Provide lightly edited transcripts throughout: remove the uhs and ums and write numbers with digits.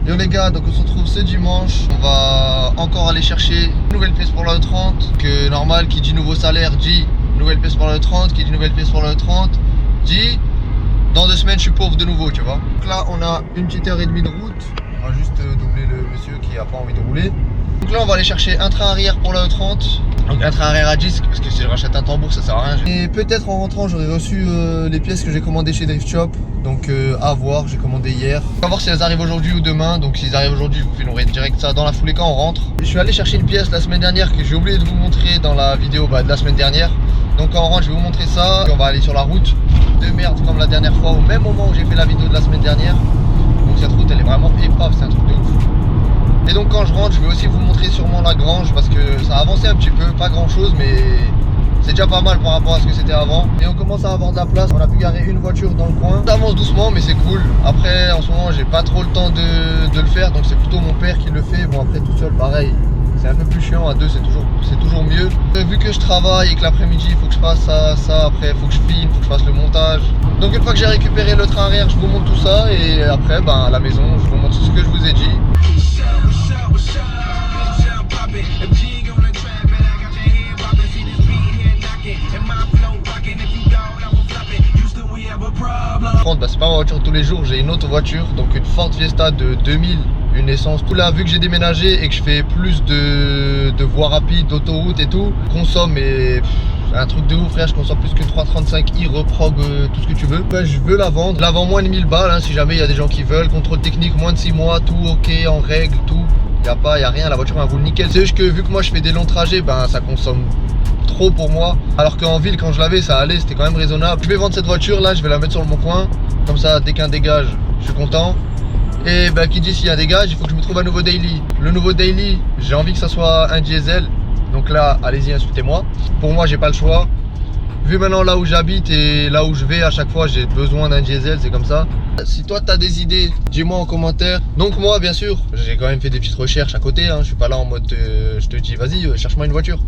Yo les gars, donc on se retrouve ce dimanche. On va encore aller chercher une nouvelle pièce pour le 30. Que normal, qui dit nouveau salaire dit nouvelle pièce pour le 30. Qui dit nouvelle pièce pour le 30 dit dans 2 semaines je suis pauvre de nouveau, tu vois. Donc là on a une petite heure et demie de route. On va juste doubler le monsieur qui a pas envie de rouler. Donc là on va aller chercher un train arrière pour la E30. Donc un train arrière à disque, parce que si je rachète un tambour ça sert à rien. Et peut-être en rentrant j'aurai reçu les pièces que j'ai commandées chez Drift Shop. Donc à voir, j'ai commandé hier. On va voir si elles arrivent aujourd'hui ou demain. Donc s'ils arrivent aujourd'hui je vous filmerai direct ça dans la foulée quand on rentre. Je suis allé chercher une pièce la semaine dernière que j'ai oublié de vous montrer dans la vidéo de la semaine dernière. Donc quand on rentre je vais vous montrer ça. Et on va aller sur la route de merde comme la dernière fois, au même moment où j'ai fait la vidéo de la semaine dernière. Donc cette route elle est vraiment épave, c'est un truc de ouf. Et donc quand je rentre je vais aussi vous montrer sûrement la grange parce que ça a avancé un petit peu, pas grand chose mais c'est déjà pas mal par rapport à ce que c'était avant. Et on commence à avoir de la place, on a pu garer une voiture dans le coin. Ça avance doucement mais c'est cool. Après en ce moment j'ai pas trop le temps de le faire, donc c'est plutôt mon père qui le fait. Bon après tout seul pareil, c'est un peu plus chiant, à deux c'est toujours mieux. Vu que je travaille et que l'après-midi il faut que je fasse ça, après il faut que je filme, il faut que je fasse le montage. Donc une fois que j'ai récupéré le train arrière je vous montre tout ça et après à la maison je vous montre ce que je vous ai dit. C'est pas ma voiture de tous les jours, j'ai une autre voiture, donc une Ford Fiesta de 2000, une essence. Tout là, vu que j'ai déménagé et que je fais plus de voies rapides, d'autoroute et tout, consomme et un truc de ouf frère, je consomme plus qu'une 335i, reprog, tout ce que tu veux. Je veux la vendre, je la vends moins de 1000 balles hein, si jamais il y a des gens qui veulent. Contrôle technique, moins de 6 mois, tout ok, en règle, tout. Y a rien, la voiture elle roule nickel. C'est juste que vu que moi je fais des longs trajets, ça consomme trop pour moi. Alors qu'en ville quand je l'avais ça allait, c'était quand même raisonnable. Je vais vendre cette voiture là, je vais la mettre sur le bon coin. Comme ça dès qu'un dégage, je suis content. Et qui dit s'il y a un dégage, il faut que je me trouve un nouveau daily. Le nouveau daily, j'ai envie que ça soit un diesel. Donc là, allez-y, insultez-moi. Pour moi, j'ai pas le choix. Vu maintenant là où j'habite et là où je vais, à chaque fois, j'ai besoin d'un diesel, c'est comme ça. Si toi, tu as des idées, dis-moi en commentaire. Donc moi, bien sûr, j'ai quand même fait des petites recherches à côté. Hein. Je suis pas là en mode, je te dis, vas-y, cherche-moi une voiture.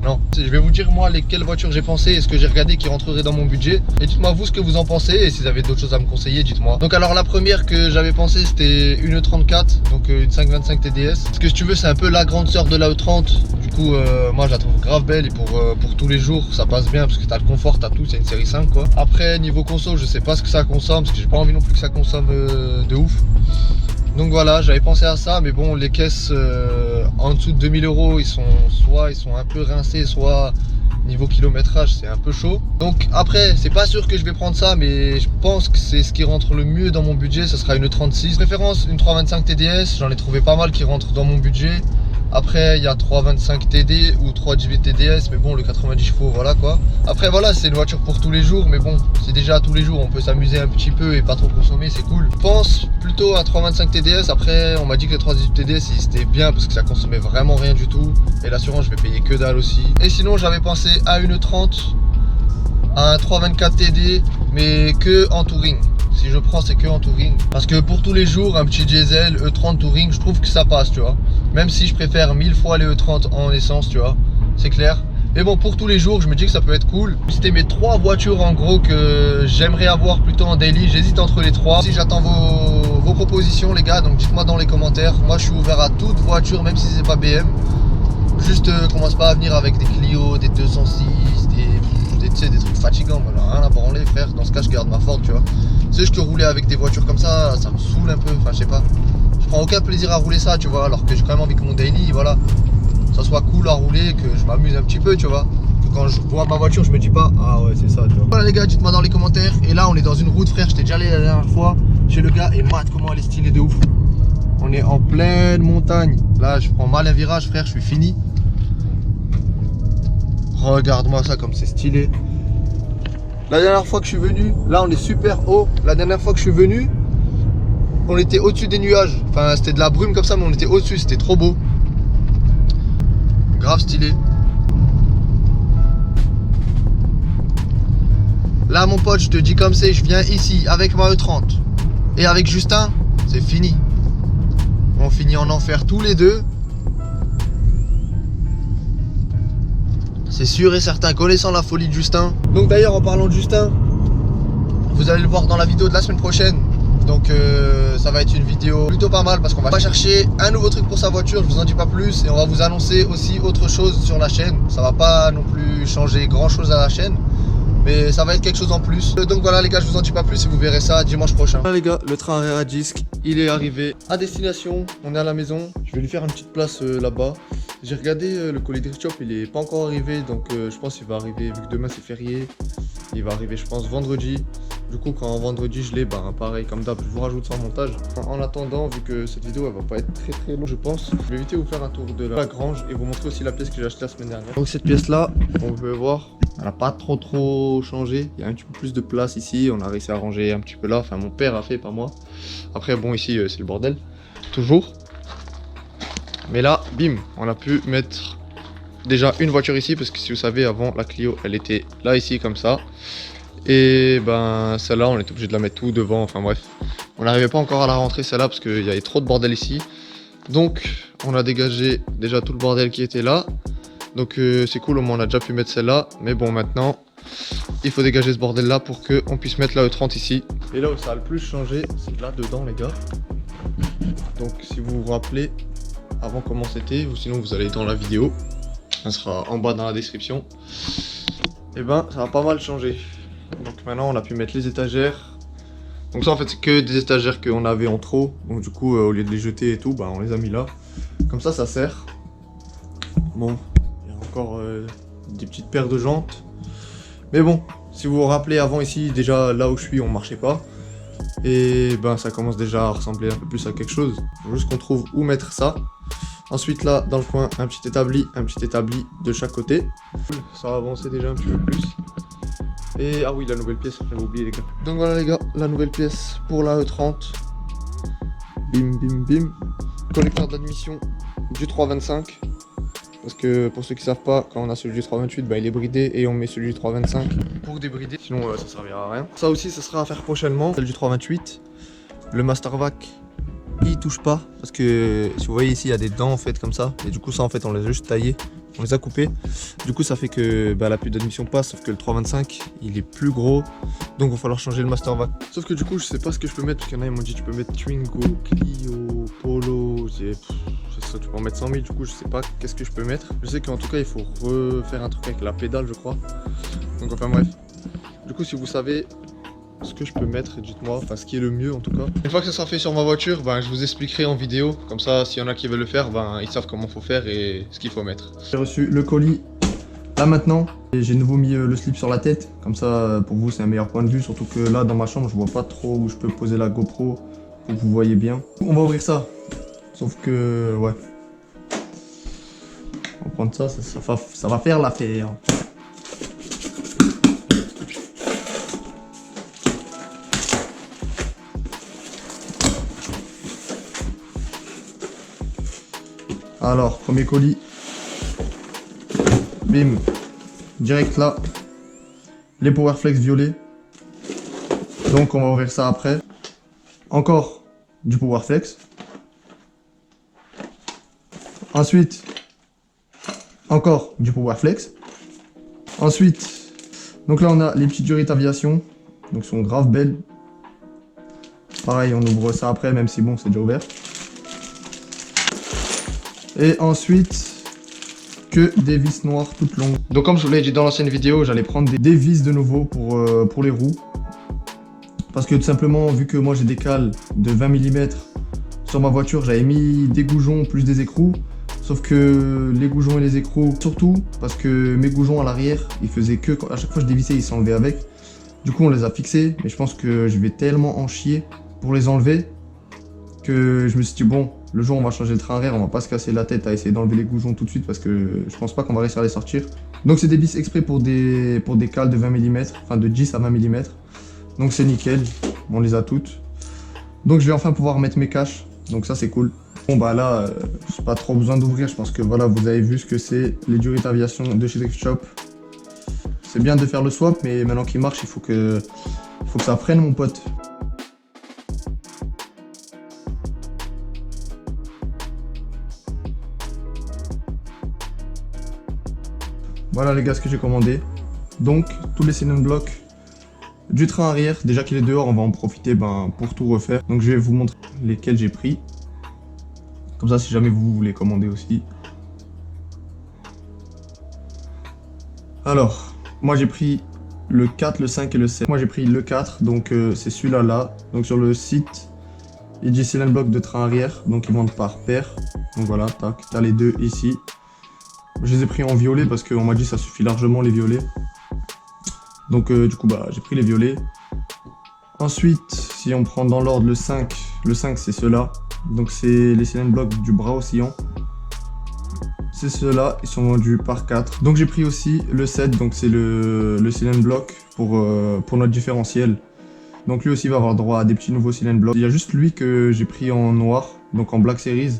Non, je vais vous dire moi lesquelles voitures j'ai pensé et ce que j'ai regardé qui rentrerait dans mon budget. Et dites-moi vous ce que vous en pensez et si vous avez d'autres choses à me conseiller, dites-moi. Donc alors la première que j'avais pensé c'était une E34, donc une 525 TDS. Parce que si tu veux c'est un peu la grande sœur de la E30. Du coup moi je la trouve grave belle et pour tous les jours ça passe bien parce que t'as le confort, t'as tout, c'est une série 5 quoi. Après niveau conso je sais pas ce que ça consomme parce que j'ai pas envie non plus que ça consomme de ouf. Donc voilà, j'avais pensé à ça, mais bon, les caisses en dessous de 2000 €, ils sont un peu rincés, soit niveau kilométrage, c'est un peu chaud. Donc après, c'est pas sûr que je vais prendre ça, mais je pense que c'est ce qui rentre le mieux dans mon budget, ça sera une 36. Préférence une 325 TDS, j'en ai trouvé pas mal qui rentrent dans mon budget. Après, il y a 325 TD ou 318 TDS, mais bon, le 90 chevaux, voilà quoi. Après, voilà, c'est une voiture pour tous les jours, mais bon, c'est déjà tous les jours, on peut s'amuser un petit peu et pas trop consommer, c'est cool. Je pense plutôt à 325 TDS. Après, on m'a dit que les 318 TDS, c'était bien parce que ça consommait vraiment rien du tout. Et l'assurance, je vais payer que dalle aussi. Et sinon, j'avais pensé à une 30, à un 324 TD, mais que en touring. Si je prends, c'est que en touring. Parce que pour tous les jours, un petit diesel E30 touring, je trouve que ça passe, tu vois. Même si je préfère 1000 fois les E30 en essence, tu vois. C'est clair. Mais bon, pour tous les jours, je me dis que ça peut être cool. C'était mes 3 voitures en gros que j'aimerais avoir plutôt en daily. J'hésite entre les 3. Si j'attends vos propositions, les gars, donc dites-moi dans les commentaires. Moi, je suis ouvert à toute voiture, même si c'est pas BM. Juste, commence pas à venir avec des Clio, des 206, des trucs fatigants. Voilà, rien à branler, frère. Dans ce cas, je garde ma Ford, tu vois. Tu sais, je te roulais avec des voitures comme ça me saoule un peu. Enfin, je sais pas. Je prends aucun plaisir à rouler ça, tu vois. Alors que j'ai quand même envie que mon daily, voilà, ça soit cool à rouler, que je m'amuse un petit peu, tu vois. Que quand je vois ma voiture, je me dis pas, ah ouais, c'est ça, tu vois. Voilà, les gars, dites-moi dans les commentaires. Et là, on est dans une route, frère. J'étais déjà allé la dernière fois chez le gars et mate, comment elle est stylée de ouf. On est en pleine montagne. Là, je prends mal un virage, frère. Je suis fini. Regarde-moi ça, comme c'est stylé. La dernière fois que je suis venu, là on est super haut. La dernière fois que je suis venu, on était au-dessus des nuages. Enfin, c'était de la brume comme ça, mais on était au-dessus. C'était trop beau. Grave stylé. Là, mon pote, je te dis comme c'est, je viens ici avec ma E30 et avec Justin, c'est fini. On finit en enfer tous les deux. C'est sûr et certain, connaissant la folie de Justin. Donc d'ailleurs, en parlant de Justin, vous allez le voir dans la vidéo de la semaine prochaine. Donc ça va être une vidéo plutôt pas mal parce qu'on va chercher un nouveau truc pour sa voiture, je vous en dis pas plus. Et on va vous annoncer aussi autre chose sur la chaîne. Ça va pas non plus changer grand chose à la chaîne, mais ça va être quelque chose en plus. Donc voilà les gars, je vous en dis pas plus et vous verrez ça dimanche prochain. Voilà les gars, le train à disque, il est arrivé à destination. On est à la maison, je vais lui faire une petite place là-bas. J'ai regardé le colis Drift Shop, il est pas encore arrivé. Donc je pense qu'il va arriver, vu que demain c'est férié. Il va arriver je pense vendredi. Du coup quand vendredi je l'ai, bah pareil comme d'hab, je vous rajoute ça en montage. En attendant, vu que cette vidéo elle va pas être très longue je pense, je vais éviter de vous faire un tour de la grange et vous montrer aussi la pièce que j'ai achetée la semaine dernière. Donc cette pièce là, on peut voir, elle n'a pas trop changé. Il y a un petit peu plus de place ici, on a réussi à ranger un petit peu là, enfin mon père a fait, pas moi. Après bon ici c'est le bordel, toujours. Mais là, bim, on a pu mettre déjà une voiture ici, parce que si vous savez avant la Clio elle était là ici comme ça. Et ben celle-là on était obligé de la mettre tout devant, enfin bref. On n'arrivait pas encore à la rentrer celle-là parce qu'il y avait trop de bordel ici. Donc on a dégagé déjà tout le bordel qui était là. Donc c'est cool, au moins on a déjà pu mettre celle-là. Mais bon maintenant il faut dégager ce bordel là pour qu'on puisse mettre la E30 ici. Et là où ça a le plus changé, c'est là dedans les gars. Donc si vous vous rappelez avant comment c'était, ou sinon vous allez dans la vidéo, ça sera en bas dans la description. Et ben ça a pas mal changé. Donc maintenant on a pu mettre les étagères. Donc ça en fait c'est que des étagères qu'on avait en trop. Donc du coup au lieu de les jeter et tout, bah on les a mis là. Comme ça sert. Bon, il y a encore des petites paires de jantes. Mais bon, si vous vous rappelez avant ici, déjà là où je suis on marchait pas. Et ben ça commence déjà à ressembler un peu plus à quelque chose. Il faut juste qu'on trouve où mettre ça. Ensuite là dans le coin un petit établi de chaque côté. Ça va avancer déjà un petit peu plus. Et ah oui, la nouvelle pièce, j'avais oublié les gars. Donc voilà les gars, la nouvelle pièce pour la E30. Bim bim bim. Connecteur d'admission du 325. Parce que pour ceux qui savent pas, quand on a celui du 328, bah il est bridé et on met celui du 325 pour débrider. Sinon ça servira à rien. Ça aussi ça sera à faire prochainement. Celle du 328. Le Mastervac, il touche pas. Parce que si vous voyez ici il y a des dents en fait comme ça. Et du coup ça en fait on les a juste taillés. On les a coupés, du coup ça fait que la pute d'admission passe, sauf que le 325 il est plus gros, donc il va falloir changer le Mastervac. Sauf que du coup je sais pas ce que je peux mettre, parce qu'il y en a ils m'ont dit tu peux mettre Twingo, Clio, Polo, ça tu peux en mettre 100 000, du coup je sais pas qu'est-ce que je peux mettre. Je sais qu'en tout cas il faut refaire un truc avec la pédale je crois, donc enfin bref. Du coup si vous savez ce que je peux mettre, dites-moi, enfin ce qui est le mieux en tout cas. Une fois que ça sera fait sur ma voiture, je vous expliquerai en vidéo, comme ça s'il y en a qui veulent le faire, ils savent comment faut faire et ce qu'il faut mettre. J'ai reçu le colis là maintenant, et j'ai de nouveau mis le slip sur la tête, comme ça pour vous c'est un meilleur point de vue, surtout que là dans ma chambre je vois pas trop où je peux poser la GoPro pour que vous voyez bien. On va ouvrir ça, sauf que ouais, on va prendre ça, ça va faire l'affaire. Alors, premier colis, bim, direct là, les Powerflex violets, donc on va ouvrir ça après. Encore du Powerflex, ensuite, encore du Powerflex, ensuite, donc là on a les petites durites aviation, donc sont grave belles, pareil on ouvre ça après même si bon c'est déjà ouvert. Et ensuite, que des vis noires toutes longues. Donc comme je vous l'ai dit dans l'ancienne vidéo, j'allais prendre des vis de nouveau pour les roues. Parce que tout simplement, vu que moi j'ai des cales de 20 mm sur ma voiture, j'avais mis des goujons plus des écrous. Sauf que les goujons et les écrous, surtout parce que mes goujons à l'arrière, ils faisaient que, à chaque fois que je dévissais, ils s'enlevaient avec. Du coup on les a fixés, mais je pense que je vais tellement en chier pour les enlever que je me suis dit bon, le jour où on va changer le train arrière, on va pas se casser la tête à essayer d'enlever les goujons tout de suite parce que je pense pas qu'on va réussir à les sortir. Donc c'est des vis exprès pour des cales de 20 mm, enfin de 10 à 20 mm. Donc c'est nickel, on les a toutes. Donc je vais enfin pouvoir mettre mes caches, donc ça c'est cool. Bon bah là, j'ai pas trop besoin d'ouvrir, je pense que voilà, vous avez vu ce que c'est, les durites aviation de chez Drift Shop. C'est bien de faire le swap, mais maintenant qu'il marche, il faut que ça freine mon pote. Voilà les gars ce que j'ai commandé. Donc tous les cylindres blocs du train arrière. Déjà qu'il est dehors, on va en profiter pour tout refaire. Donc je vais vous montrer lesquels j'ai pris. Comme ça, si jamais vous voulez commander aussi. Alors, moi j'ai pris le 4, le 5 et le 7. Moi j'ai pris le 4, donc c'est celui-là là. Donc sur le site, il dit cylindre bloc de train arrière, donc ils vendent par paire. Donc voilà, tac, t'as les deux ici. Je les ai pris en violet parce qu'on m'a dit ça suffit largement les violets. Donc du coup j'ai pris les violets. Ensuite, si on prend dans l'ordre le 5 c'est ceux-là. Donc c'est les cylindres blocs du bras oscillant. C'est ceux-là, ils sont vendus par 4. Donc j'ai pris aussi le 7, donc c'est le cylindre bloc pour notre différentiel. Donc lui aussi va avoir droit à des petits nouveaux cylindres blocs. Il y a juste lui que j'ai pris en noir, donc en Black Series.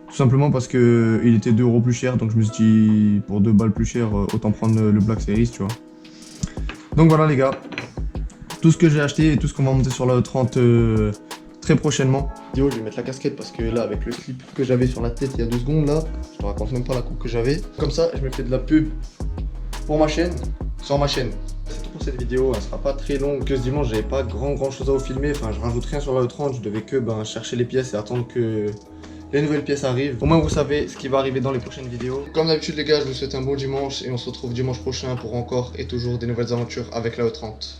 Tout simplement parce que il était 2 € plus cher, donc je me suis dit pour 2 balles plus cher, autant prendre le Black Series, tu vois. Donc voilà les gars, tout ce que j'ai acheté et tout ce qu'on va monter sur la E30 très prochainement. Je vais mettre la casquette parce que là avec le slip que j'avais sur la tête il y a 2 secondes là, je te raconte même pas la coupe que j'avais. Comme ça je me fais de la pub pour ma chaîne, sur ma chaîne. C'est tout pour cette vidéo, elle sera pas très longue, que ce dimanche j'avais pas grand chose à vous filmer, enfin je rajoute rien sur la E30, je devais que chercher les pièces et attendre que les nouvelles pièces arrivent. Au moins vous savez ce qui va arriver dans les prochaines vidéos. Comme d'habitude les gars, je vous souhaite un bon dimanche et on se retrouve dimanche prochain pour encore et toujours des nouvelles aventures avec la E30.